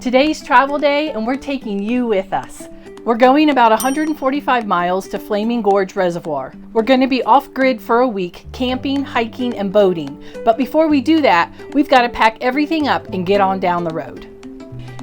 Today's travel day and we're taking you with us. We're going about 145 miles to Flaming Gorge Reservoir. We're going to be off-grid for a week, camping, hiking, and boating. But before we do that, we've got to pack everything up and get on down the road.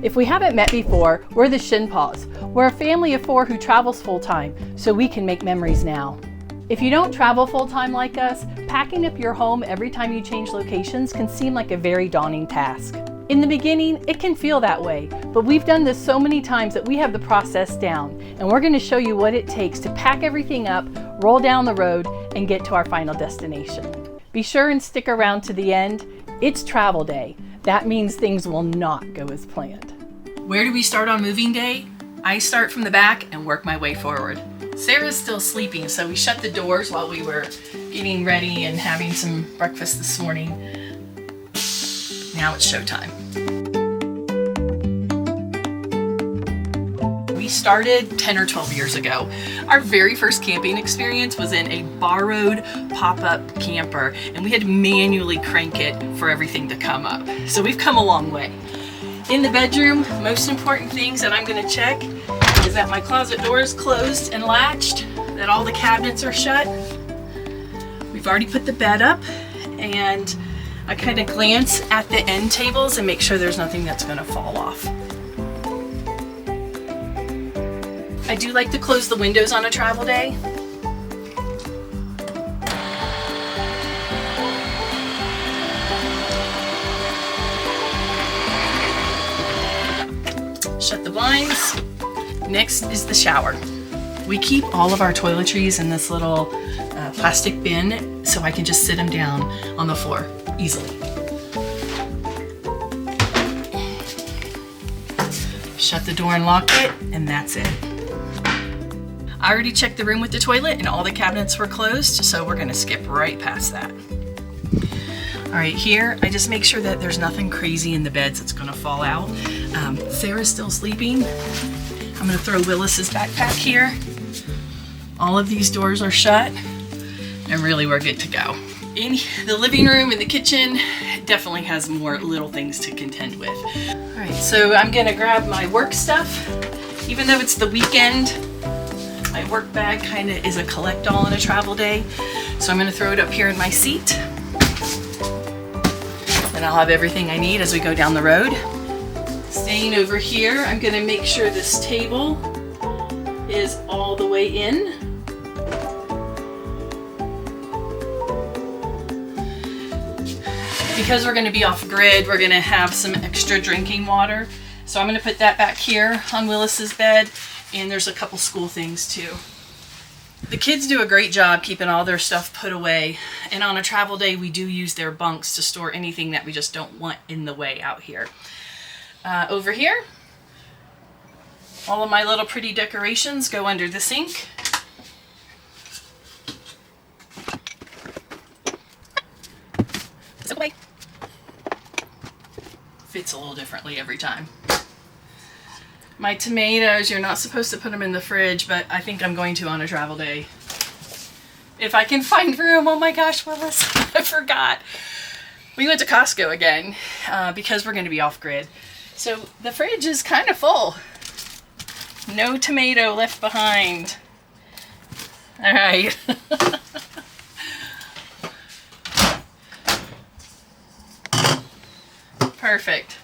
If we haven't met before, we're the Shinpaws. We're a family of 4 who travels full-time, so we can make memories now. If you don't travel full-time like us, packing up your home every time you change locations can seem like a very daunting task. In the beginning, it can feel that way, but we've done this so many times that we have the process down, and we're going to show you what it takes to pack everything up, roll down the road, and get to our final destination. Be sure and stick around to the end. It's travel day. That means things will not go as planned. Where do we start on moving day? I start from the back and work my way forward. Sarah's still sleeping, so we shut the doors while we were getting ready and having some breakfast this morning. Now it's showtime. We started 10 or 12 years ago. Our very first camping experience was in a borrowed pop-up camper, and we had to manually crank it for everything to come up. So we've come a long way. In the bedroom, most important things that I'm going to check is that my closet door is closed and latched, that all the cabinets are shut. We've already put the bed up, and I kind of glance at the end tables and make sure there's nothing that's going to fall off. I do like to close the windows on a travel day. Shut the blinds. Next is the shower. We keep all of our toiletries in this little plastic bin so I can just sit them down on the floor easily. Shut the door and lock it, and that's it. I already checked the room with the toilet and all the cabinets were closed, so we're gonna skip right past that. All right, here, I just make sure that there's nothing crazy in the beds that's gonna fall out. Sarah's still sleeping. I'm gonna throw Willis's backpack here. All of these doors are shut, and really we're good to go. In the living room and the kitchen definitely has more little things to contend with. All right, so I'm gonna grab my work stuff. Even though it's the weekend, my work bag kind of is a collect-all on a travel day. So I'm gonna throw it up here in my seat. And I'll have everything I need as we go down the road. Staying over here, I'm gonna make sure this table is all the way in. Because we're gonna be off grid, we're gonna have some extra drinking water. So I'm gonna put that back here on Willis's bed, and there's a couple school things too. The kids do a great job keeping all their stuff put away, and on a travel day we do use their bunks to store anything that we just don't want in the way out here. Over here, all of my little pretty decorations go under the sink. This away. Fits a little differently every time. My tomatoes, you're not supposed to put them in the fridge, but I think I'm going to on a travel day. If I can find room. Oh my gosh, Willis, I forgot. We went to Costco again because we're going to be off grid. So the fridge is kind of full. No tomato left behind. All right. Perfect.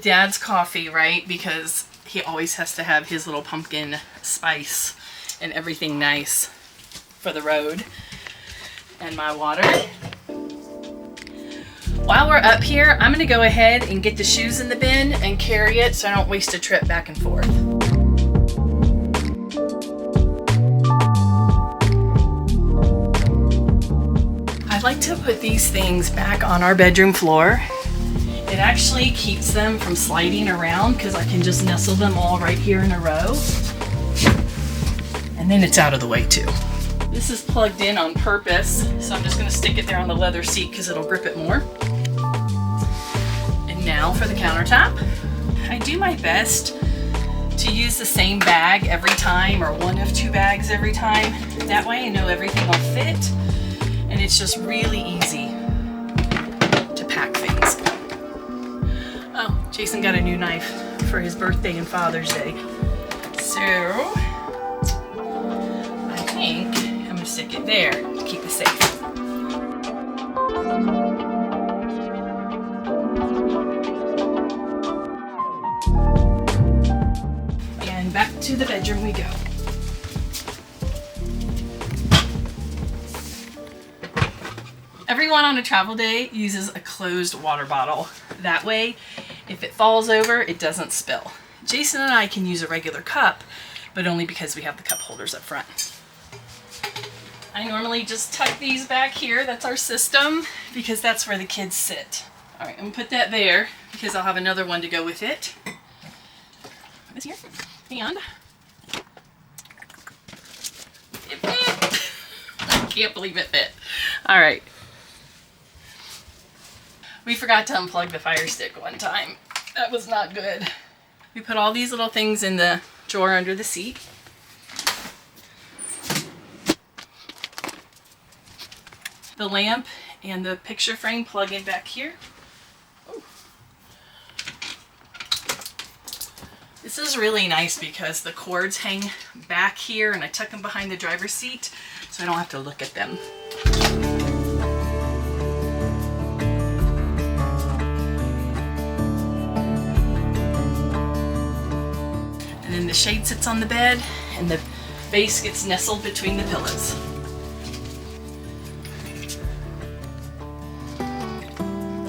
Dad's coffee, right? Because he always has to have his little pumpkin spice and everything nice for the road. And my water. While we're up here, I'm gonna go ahead and get the shoes in the bin and carry it so I don't waste a trip back and forth. I like to put these things back on our bedroom floor. It actually keeps them from sliding around because I can just nestle them all right here in a row. And then it's out of the way too. This is plugged in on purpose, so I'm just gonna stick it there on the leather seat because it'll grip it more. And now for the countertop. I do my best to use the same bag every time, or one of 2 bags every time. That way I know everything will fit, and it's just really easy to pack things. Oh, Jason got a new knife for his birthday and Father's Day. So, I think I'm gonna stick it there to keep it safe. And back to the bedroom we go. Everyone on a travel day uses a closed water bottle. That way, if it falls over, it doesn't spill. Jason and I can use a regular cup, but only because we have the cup holders up front. I normally just tuck these back here. That's our system, because that's where the kids sit. All right, I'm gonna put that there because I'll have another one to go with it. This here, and it fit. I can't believe it fit. All right. We forgot to unplug the fire stick one time. That was not good. We put all these little things in the drawer under the seat. The lamp and the picture frame plug in back here. Ooh. This is really nice because the cords hang back here and I tuck them behind the driver's seat so I don't have to look at them. And then the shade sits on the bed and the base gets nestled between the pillows.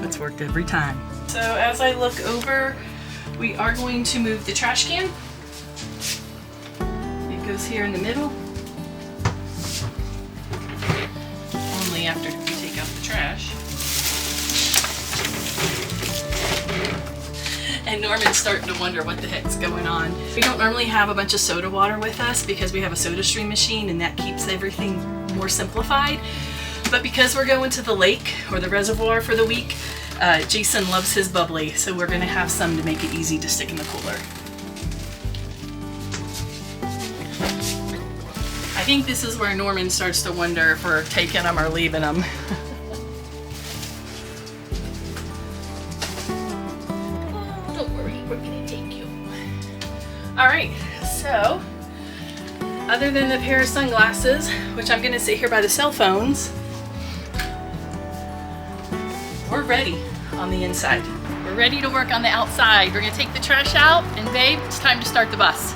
It's worked every time. So as I look over, we are going to move the trash can. It goes here in the middle. Only after we take out the trash. And Norman's starting to wonder what the heck's going on. We don't normally have a bunch of soda water with us because we have a soda stream machine and that keeps everything more simplified. But because we're going to the lake or the reservoir for the week, Jason loves his bubbly, so we're gonna have some to make it easy to stick in the cooler. I think this is where Norman starts to wonder if we're taking them or leaving them. Don't worry, we're gonna take you. All right, so other than the pair of sunglasses, which I'm gonna sit here by the cell phones, we're ready on the inside. We're ready to work on the outside. We're gonna take the trash out, and babe, it's time to start the bus.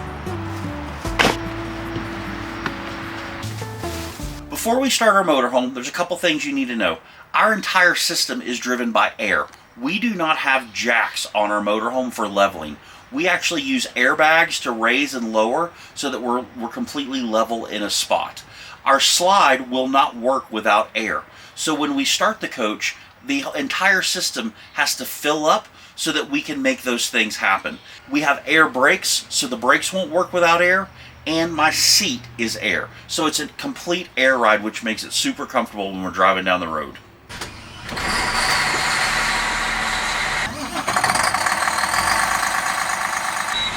Before we start our motorhome, there's a couple things you need to know. Our entire system is driven by air. We do not have jacks on our motorhome for leveling. We actually use airbags to raise and lower so that we're completely level in a spot. Our slide will not work without air. So when we start the coach, the entire system has to fill up so that we can make those things happen. We have air brakes, so the brakes won't work without air, and my seat is air. So it's a complete air ride, which makes it super comfortable when we're driving down the road.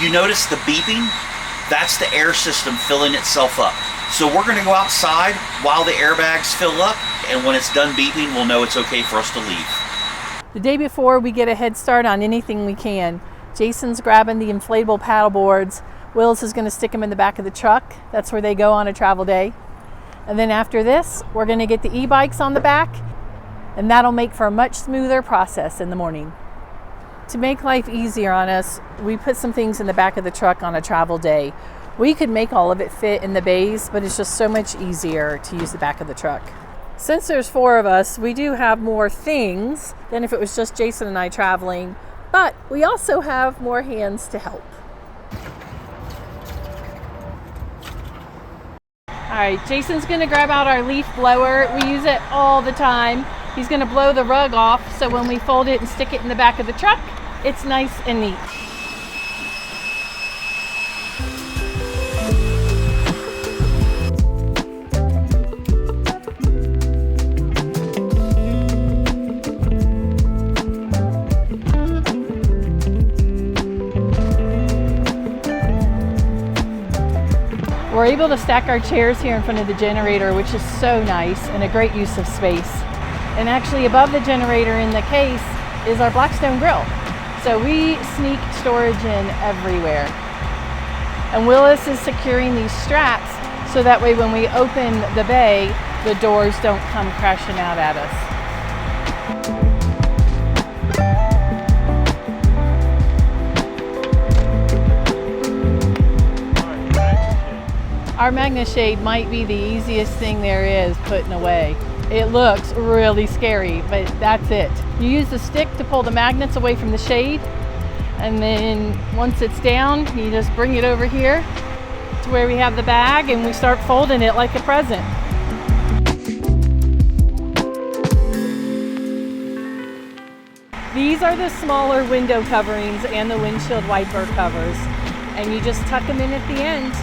You notice the beeping? That's the air system filling itself up. So we're gonna go outside while the airbags fill up, and when it's done beeping, we'll know it's okay for us to leave. The day before, we get a head start on anything we can. Jason's grabbing the inflatable paddle boards. Wills is gonna stick them in the back of the truck. That's where they go on a travel day. And then after this, we're gonna get the e-bikes on the back, and that'll make for a much smoother process in the morning. To make life easier on us, we put some things in the back of the truck on a travel day. We could make all of it fit in the bays, but it's just so much easier to use the back of the truck. Since there's 4 of us, we do have more things than if it was just Jason and I traveling, but we also have more hands to help. All right, Jason's gonna grab out our leaf blower. We use it all the time. He's gonna blow the rug off, so when we fold it and stick it in the back of the truck, it's nice and neat. We're able to stack our chairs here in front of the generator, which is so nice and a great use of space. And actually above the generator in the case is our Blackstone grill. So we sneak storage in everywhere. And Willis is securing these straps so that way when we open the bay, the doors don't come crashing out at us. Our Magna shade might be the easiest thing there is putting away. It looks really scary, but that's it. You use the stick to pull the magnets away from the shade, and then once it's down, you just bring it over here to where we have the bag and we start folding it like a present. These are the smaller window coverings and the windshield wiper covers, and you just tuck them in at the end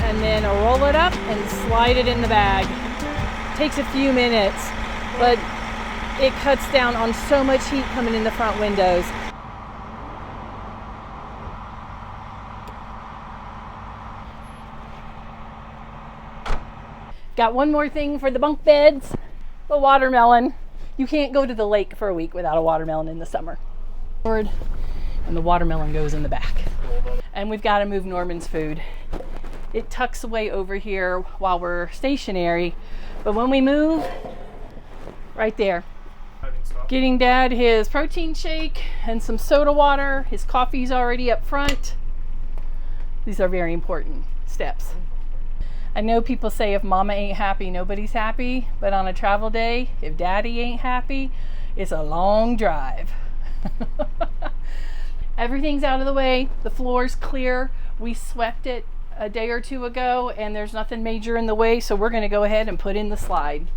and then roll it up and slide it in the bag. Takes a few minutes, but it cuts down on so much heat coming in the front windows. Got one more thing for the bunk beds, the watermelon. You can't go to the lake for a week without a watermelon in the summer. And the watermelon goes in the back. And we've got to move Norman's food. It tucks away over here while we're stationary, but when we move, right there. Getting Dad his protein shake and some soda water. His coffee's already up front. These are very important steps. I know people say if Mama ain't happy, nobody's happy, but on a travel day, if Daddy ain't happy, it's a long drive. Everything's out of the way. The floor's clear. We swept it a day or two ago and there's nothing major in the way, so we're going to go ahead and put in the slide.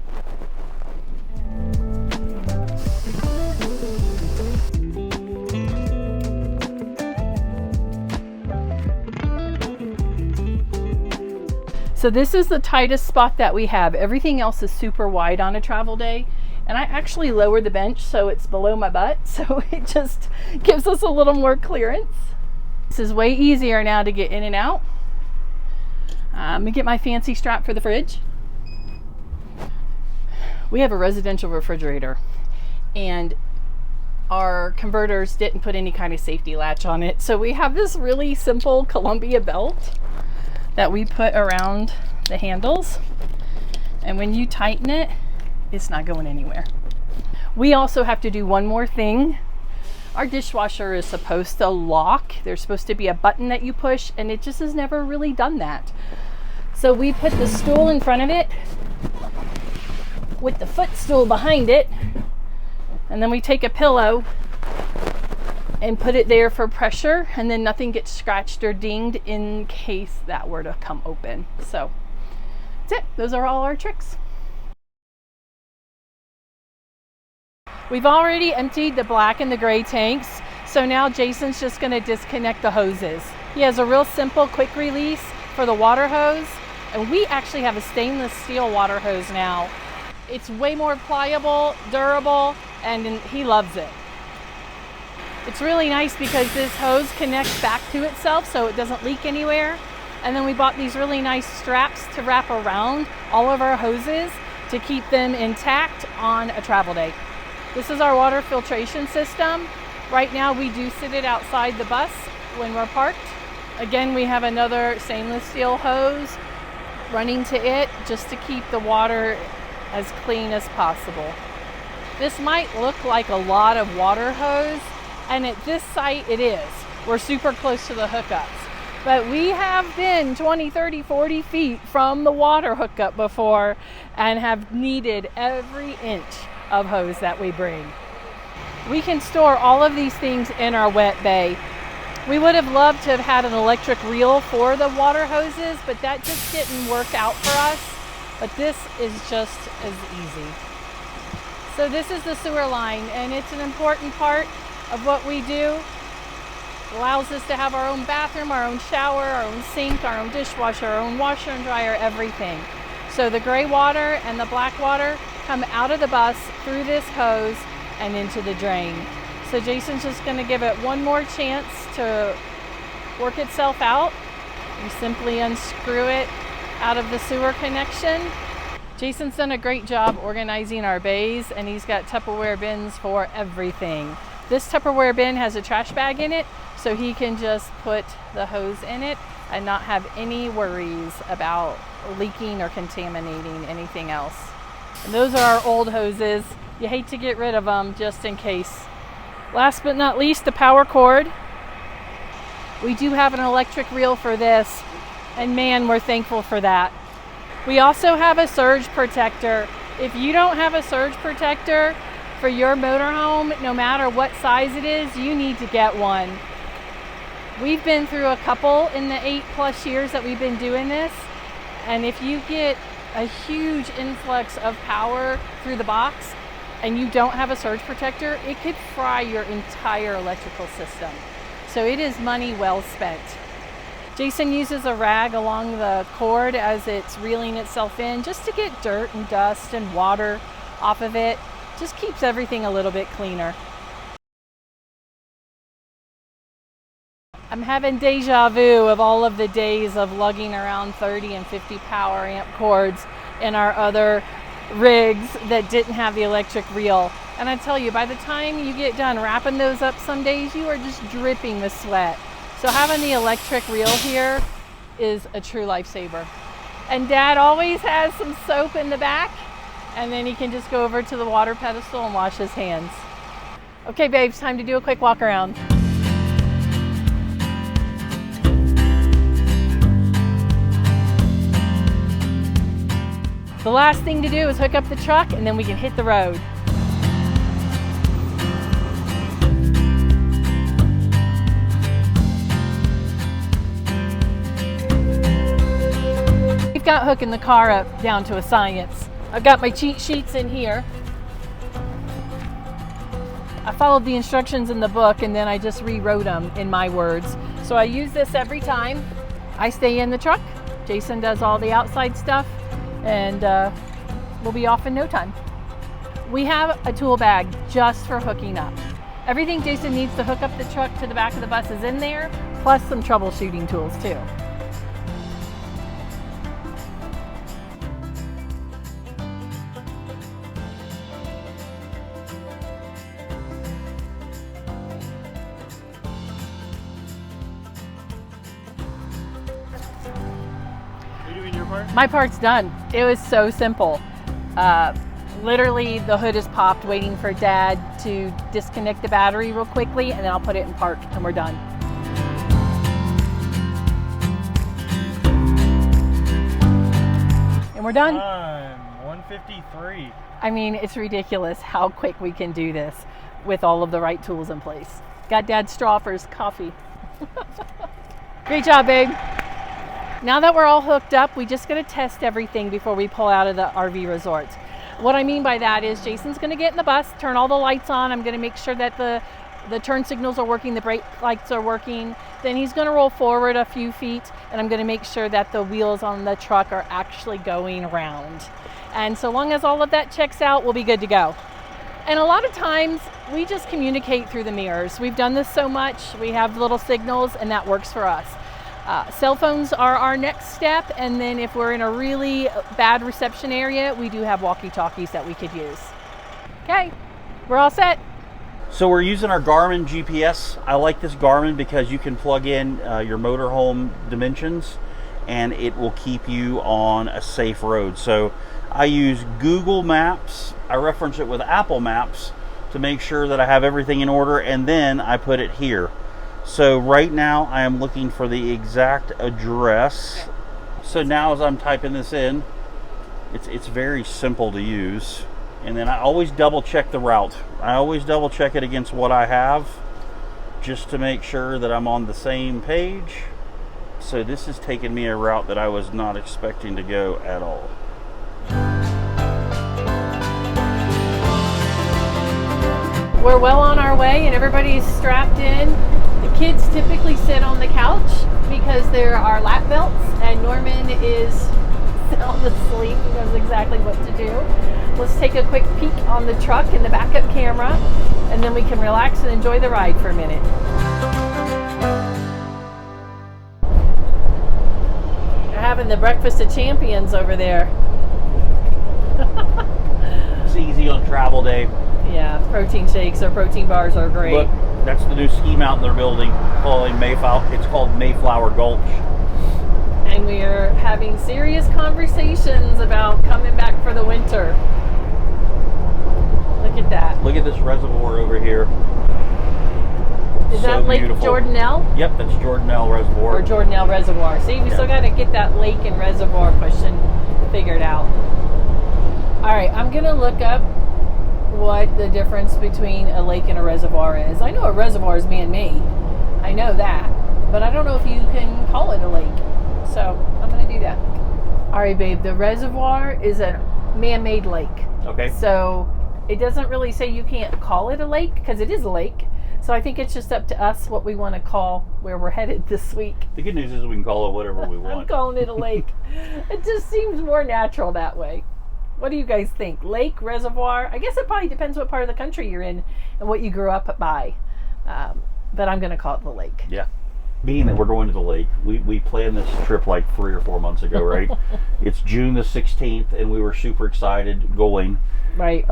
So this is the tightest spot that we have. Everything else is super wide on a travel day, and I actually lowered the bench so it's below my butt, so it just gives us a little more clearance. This is way easier now to get in and out. Let me get my fancy strap for the fridge. We have a residential refrigerator and our converters didn't put any kind of safety latch on it. So we have this really simple Columbia belt that we put around the handles. And when you tighten it, it's not going anywhere. We also have to do one more thing. Our dishwasher is supposed to lock. There's supposed to be a button that you push, and it just has never really done that. So we put the stool in front of it with the footstool behind it, and then we take a pillow and put it there for pressure, and then nothing gets scratched or dinged in case that were to come open. So that's it. Those are all our tricks. We've already emptied the black and the gray tanks, so now Jason's just going to disconnect the hoses. He has a real simple quick release for the water hose, and we actually have a stainless steel water hose now. It's way more pliable, durable, and he loves it. It's really nice because this hose connects back to itself so it doesn't leak anywhere. And then we bought these really nice straps to wrap around all of our hoses to keep them intact on a travel day. This is our water filtration system. Right now we do sit it outside the bus when we're parked. Again, we have another stainless steel hose running to it just to keep the water as clean as possible. This might look like a lot of water hose, and at this site it is. We're super close to the hookups. But we have been 20, 30, 40 feet from the water hookup before and have needed every inch of hose that we bring. We can store all of these things in our wet bay. We would have loved to have had an electric reel for the water hoses, but that just didn't work out for us. But this is just as easy. So this is the sewer line, and it's an important part of what we do. It allows us to have our own bathroom, our own shower, our own sink, our own dishwasher, our own washer and dryer, everything. So the gray water and the black water come out of the bus through this hose and into the drain. So Jason's just going to give it one more chance to work itself out. You simply unscrew it out of the sewer connection. Jason's done a great job organizing our bays, and he's got Tupperware bins for everything. This Tupperware bin has a trash bag in it, so he can just put the hose in it and not have any worries about leaking or contaminating anything else. And those are our old hoses. You hate to get rid of them just in case. Last but not least, the power cord. We do have an electric reel for this, and man, we're thankful for that. We also have a surge protector. If you don't have a surge protector for your motorhome, no matter what size it is, you need to get one. We've been through a couple in the 8+ years that we've been doing this, and if you get a huge influx of power through the box and you don't have a surge protector, it could fry your entire electrical system. So it is money well spent. Jason uses a rag along the cord as it's reeling itself in just to get dirt and dust and water off of it. Just keeps everything a little bit cleaner. I'm having deja vu of all of the days of lugging around 30 and 50 power amp cords in our other rigs that didn't have the electric reel. And I tell you, by the time you get done wrapping those up, some days you are just dripping with sweat. So having the electric reel here is a true lifesaver. And Dad always has some soap in the back, and then he can just go over to the water pedestal and wash his hands. Okay, babes, time to do a quick walk around. The last thing to do is hook up the truck, and then we can hit the road. We've got hooking the car up down to a science. I've got my cheat sheets in here. I followed the instructions in the book, and then I just rewrote them in my words. So I use this every time. I stay in the truck. Jason does all the outside stuff, and we'll be off in no time. We have a tool bag just for hooking up. Everything Jason needs to hook up the truck to the back of the bus is in there, plus some troubleshooting tools too. My part's done. It was so simple. Literally, the hood is popped, waiting for Dad to disconnect the battery real quickly, and then I'll put it in park, and we're done. And we're done. 1:53. I mean, it's ridiculous how quick we can do this with all of the right tools in place. Got Dad's straw for his coffee. Great job, babe. Now that we're all hooked up, we just gotta test everything before we pull out of the RV resort. What I mean by that is Jason's gonna get in the bus, turn all the lights on. I'm gonna make sure that the turn signals are working, the brake lights are working. Then he's gonna roll forward a few feet, and I'm gonna make sure that the wheels on the truck are actually going around. And so long as all of that checks out, we'll be good to go. And a lot of times we just communicate through the mirrors. We've done this so much, we have little signals, and that works for us. Cell phones are our next step, and then if we're in a really bad reception area, we do have walkie-talkies that we could use. Okay, we're all set. So we're using our Garmin GPS. I like this Garmin because you can plug in your motorhome dimensions, and it will keep you on a safe road. So I use Google Maps. I reference it with Apple Maps to make sure that I have everything in order, and then I put it here. So right now I am looking for the exact address. So now as I'm typing this in, it's very simple to use. And then I always double check the route. I always double check it against what I have, just to make sure that I'm on the same page. So this is taking me a route that I was not expecting to go at all. We're well on our way and everybody's strapped in. The kids typically sit on the couch because there are lap belts, and Norman is sound asleep. He knows exactly what to do. Let's take a quick peek on the truck and the backup camera, and then we can relax and enjoy the ride for a minute. They're having the breakfast of champions over there. It's easy on travel day. Yeah, protein shakes or protein bars are great. Look, that's the new ski mountain they're building, calling Mayflower. It's called Mayflower Gulch. And we are having serious conversations about coming back for the winter. Look at that. Look at this reservoir over here. Is So that Lake beautiful. Jordanelle? Yep, that's Jordanelle Reservoir. Or Jordanelle Reservoir. See, we still got to get that lake and reservoir question figured out. All right, I'm going to look up what the difference between a lake and a reservoir is. I know a reservoir is man-made. I know that. But I don't know if you can call it a lake. So I'm going to do that. All right, babe. The reservoir is a man-made lake. Okay. So it doesn't really say you can't call it a lake because it is a lake. So I think it's just up to us what we want to call where we're headed this week. The good news is we can call it whatever we want. I'm calling it a lake. It just seems more natural that way. What do you guys think? Lake, reservoir? I guess it probably depends what part of the country you're in and what you grew up by. But I'm going to call it the lake. Yeah. Being that we're going to the lake, we planned this trip like 3 or 4 months ago, right? It's June the 16th, and we were super excited going. Right.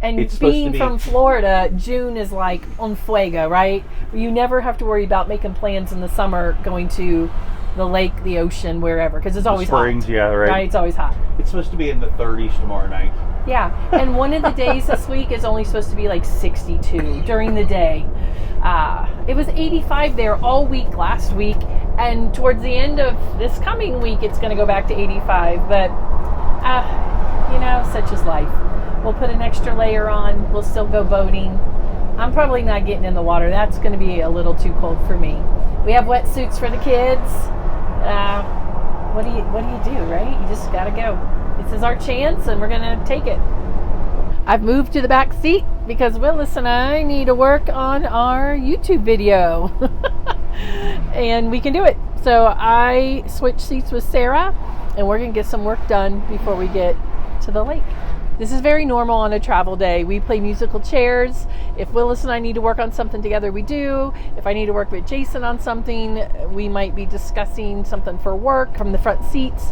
And being from Florida, June is like on fuego, right? You never have to worry about making plans in the summer going to the lake, the ocean, wherever, because it's always springs, hot. Yeah, right. Right, it's always hot. It's supposed to be in the 30s tomorrow night. Yeah, and one of the days this week is only supposed to be like 62 during the day. It was 85 there all week last week, and towards the end of this coming week, it's going to go back to 85. But, such is life. We'll put an extra layer on. We'll still go boating. I'm probably not getting in the water. That's going to be a little too cold for me. We have wetsuits for the kids. What do you do, right? You just got to go. This is our chance, and we're going to take it. I've moved to the back seat because Willis and I need to work on our YouTube video. And we can do it. So I switched seats with Sarah, and we're going to get some work done before we get to the lake. This is very normal on a travel day. We play musical chairs. If Willis and I need to work on something together, we do. If I need to work with Jason on something, we might be discussing something for work from the front seats.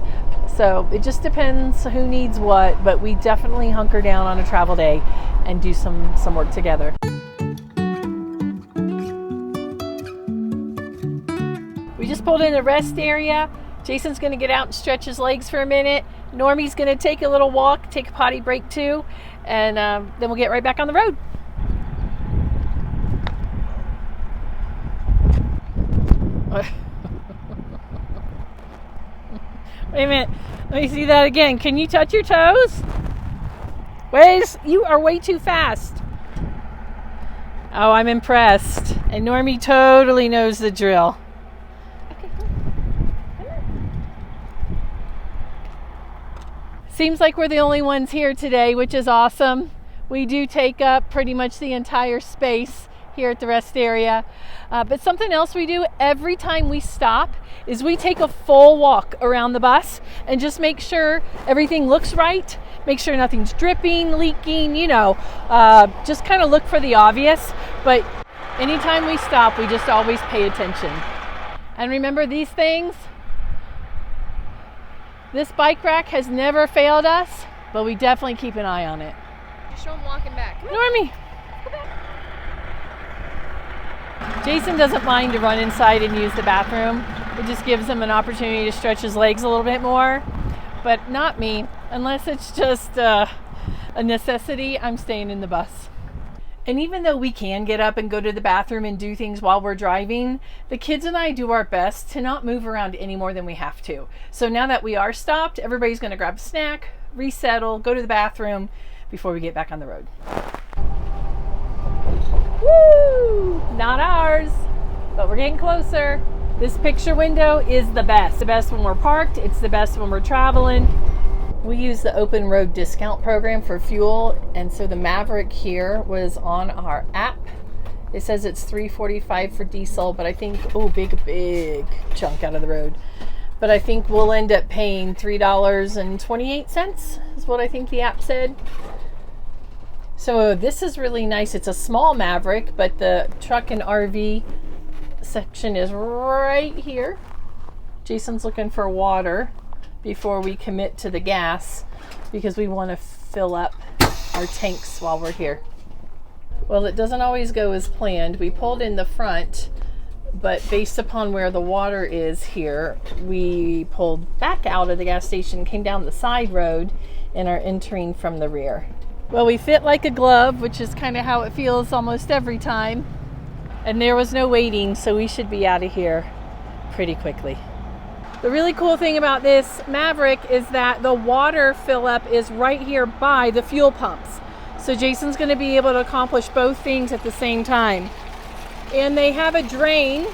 So it just depends who needs what, but we definitely hunker down on a travel day and do some work together. We just pulled in a rest area. Jason's going to get out and stretch his legs for a minute. Normie's going to take a little walk, take a potty break too, and then we'll get right back on the road. Wait a minute. Let me see that again. Can you touch your toes? Wait, you are way too fast. Oh, I'm impressed. And Normie totally knows the drill. Seems like we're the only ones here today, which is awesome. We do take up pretty much the entire space here at the rest area. But something else we do every time we stop is we take a full walk around the bus and just make sure everything looks right. Make sure nothing's dripping, leaking, just kind of look for the obvious. But anytime we stop, we just always pay attention. And remember these things? This bike rack has never failed us, but we definitely keep an eye on it. Just show him walking back. Normie, go back. Jason doesn't mind to run inside and use the bathroom. It just gives him an opportunity to stretch his legs a little bit more, but not me. Unless it's just a necessity, I'm staying in the bus. And even though we can get up and go to the bathroom and do things while we're driving, the kids and I do our best to not move around any more than we have to. So now that we are stopped, everybody's going to grab a snack, resettle, go to the bathroom before we get back on the road. Woo! Not ours, but we're getting closer. This picture window is the best. The best when we're parked. It's the best when we're traveling. We use the open road discount program for fuel, and so the Maverick here was on our app. It says it's $3.45 for diesel, but I think, big chunk out of the road. But I think we'll end up paying $3.28 is what I think the app said. So this is really nice. It's a small Maverick, but the truck and RV section is right here. Jason's looking for water before we commit to the gas because we want to fill up our tanks while we're here. Well, it doesn't always go as planned. We pulled in the front, but based upon where the water is here, we pulled back out of the gas station, came down the side road, and are entering from the rear. Well, we fit like a glove, which is kind of how it feels almost every time. And there was no waiting, so we should be out of here pretty quickly. The really cool thing about this Maverick is that the water fill up is right here by the fuel pumps. So Jason's going to be able to accomplish both things at the same time. And they have a drain.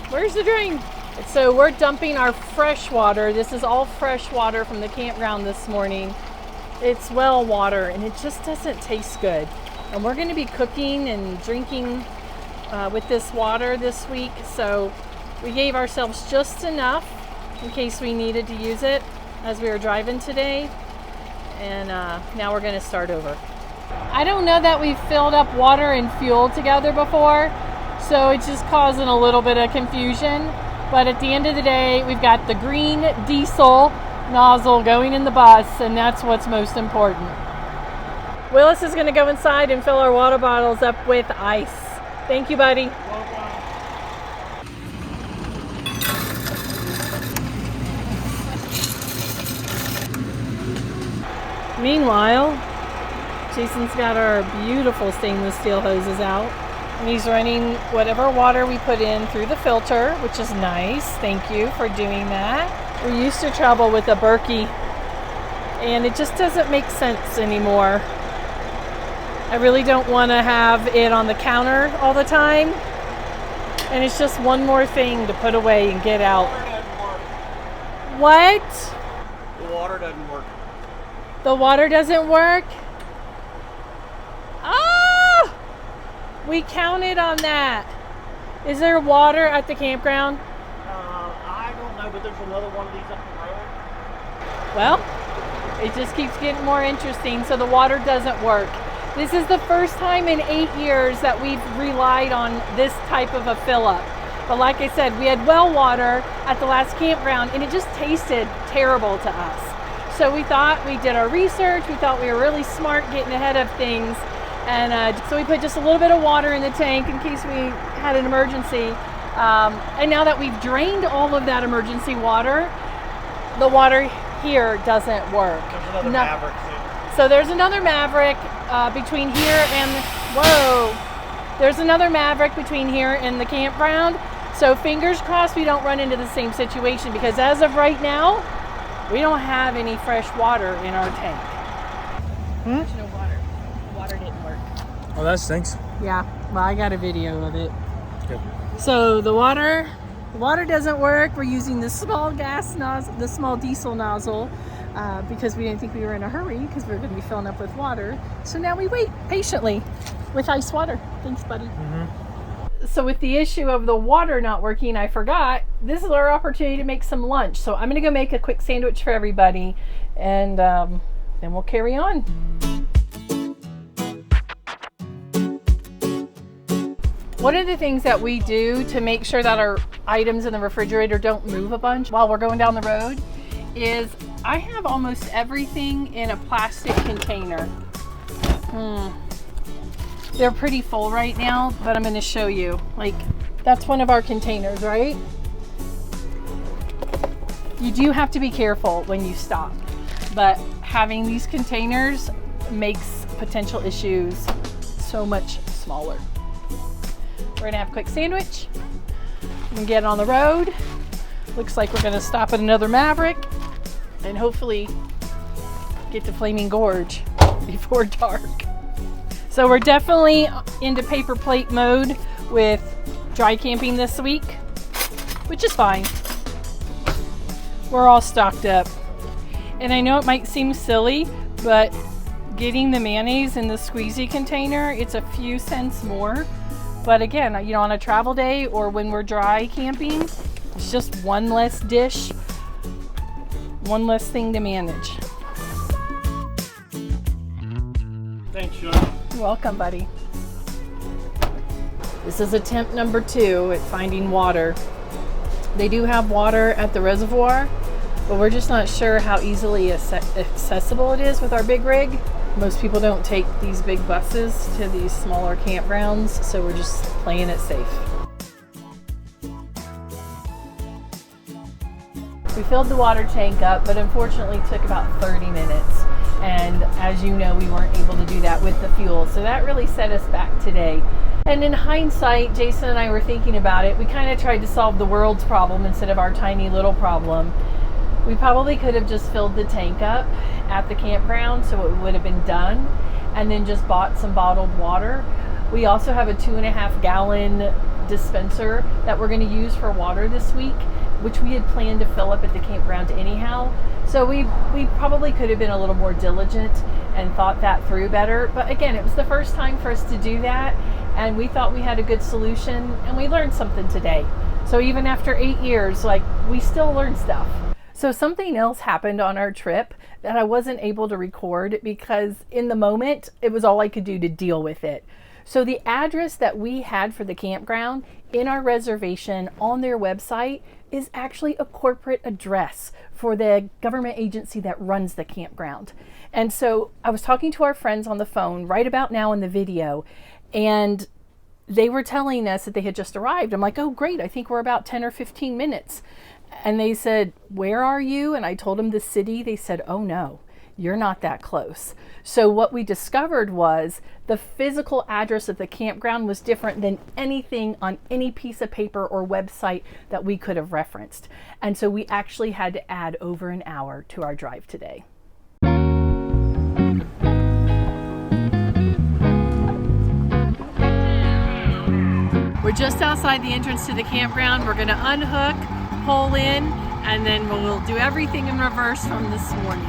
Where's the drain? So we're dumping our fresh water. This is all fresh water from the campground this morning. It's well water and it just doesn't taste good. And we're going to be cooking and drinking with this water this week. So we gave ourselves just enough in case we needed to use it as we were driving today. And now we're going to start over. I don't know that we've filled up water and fuel together before, so it's just causing a little bit of confusion. But at the end of the day, we've got the green diesel nozzle going in the bus, and that's what's most important. Willis is going to go inside and fill our water bottles up with ice. Thank you, buddy. Meanwhile, Jason's got our beautiful stainless steel hoses out, and he's running whatever water we put in through the filter, which is nice. Thank you for doing that. We used to travel with a Berkey, and it just doesn't make sense anymore. I really don't want to have it on the counter all the time, and it's just one more thing to put away and get out. What? The water doesn't work. The water doesn't work? Ah! We counted on that. Is there water at the campground? I don't know, but there's another one of these up the road. Well, it just keeps getting more interesting. So the water doesn't work. This is the first time in 8 years that we've relied on this type of a fill up. But like I said, we had well water at the last campground and it just tasted terrible to us. So we thought, we did our research, we thought we were really smart getting ahead of things. And so we put just a little bit of water in the tank in case we had an emergency. And now that we've drained all of that emergency water, the water here doesn't work. There's another Maverick too. So there's another Maverick between here and, whoa, there's another Maverick between here and the campground. So fingers crossed we don't run into the same situation, because as of right now, we don't have any fresh water in our tank. There's no water. The water didn't work. Oh, that stinks. Yeah, well, I got a video of it. Good. So the water doesn't work. We're using the small gas nozzle, the small diesel nozzle, because we didn't think we were in a hurry because we were going to be filling up with water. So now we wait patiently with ice water. Thanks, buddy. So with the issue of the water not working, I forgot, this is our opportunity to make some lunch. So I'm going to go make a quick sandwich for everybody, and then we'll carry on. One of the things that we do to make sure that our items in the refrigerator don't move a bunch while we're going down the road is I have almost everything in a plastic container. They're pretty full right now, but I'm going to show you. Like, that's one of our containers, right? You do have to be careful when you stop, but having these containers makes potential issues so much smaller. We're going to have a quick sandwich and get on the road. Looks like we're going to stop at another Maverick and hopefully get to Flaming Gorge before dark. So we're definitely into paper plate mode with dry camping this week, which is fine. We're all stocked up. And I know it might seem silly, but getting the mayonnaise in the squeezy container, it's a few cents more. But again, you know, on a travel day or when we're dry camping, it's just one less dish, one less thing to manage. Thanks, Sean. You're welcome, buddy. This is attempt number 2 at finding water. They do have water at the reservoir, but we're just not sure how easily accessible it is with our big rig. Most people don't take these big buses to these smaller campgrounds, so we're just playing it safe. We filled the water tank up, but unfortunately took about 30 minutes. And as you know, we weren't able to do that with the fuel. So that really set us back today. And in hindsight, Jason and I were thinking about it. We kind of tried to solve the world's problem instead of our tiny little problem. We probably could have just filled the tank up at the campground so it would have been done, and then just bought some bottled water. We also have a 2.5 gallon dispenser that we're going to use for water this week, which we had planned to fill up at the campground anyhow. So we probably could have been a little more diligent and thought that through better. But again, it was the first time for us to do that, and we thought we had a good solution, and we learned something today. So even after 8 years, like, we still learn stuff. So something else happened on our trip that I wasn't able to record because in the moment, it was all I could do to deal with it. So the address that we had for the campground in our reservation on their website is actually a corporate address for the government agency that runs the campground. And so I was talking to our friends on the phone right about now in the video, and they were telling us that they had just arrived. I'm like, oh great, I think we're about 10 or 15 minutes. And they said, where are you? And I told them the city. They said, oh no, you're not that close. So what we discovered was the physical address of the campground was different than anything on any piece of paper or website that we could have referenced. And so we actually had to add over an hour to our drive today. We're just outside the entrance to the campground. We're going to unhook, pull in, and then we'll do everything in reverse from this morning.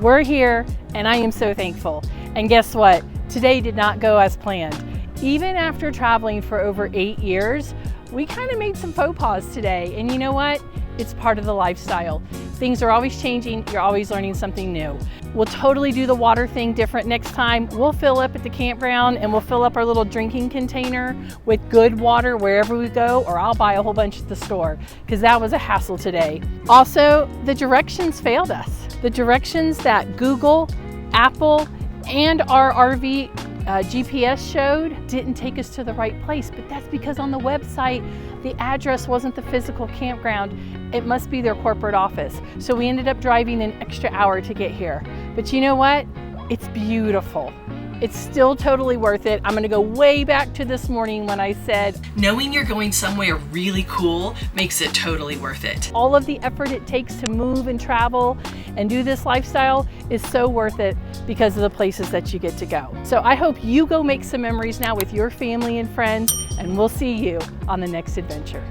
We're here, and I am so thankful. And guess what? Today did not go as planned. Even after traveling for over 8 years, we kind of made some faux pas today. And you know what? It's part of the lifestyle. Things are always changing. You're always learning something new. We'll totally do the water thing different next time. We'll fill up at the campground, and we'll fill up our little drinking container with good water wherever we go, or I'll buy a whole bunch at the store because that was a hassle today. Also, the directions failed us. The directions that Google, Apple, and our RV GPS showed didn't take us to the right place, but that's because on the website, the address wasn't the physical campground. It must be their corporate office. So we ended up driving an extra hour to get here. But you know what? It's beautiful. It's still totally worth it. I'm gonna go way back to this morning when I said, knowing you're going somewhere really cool makes it totally worth it. All of the effort it takes to move and travel and do this lifestyle is so worth it because of the places that you get to go. So I hope you go make some memories now with your family and friends, and we'll see you on the next adventure.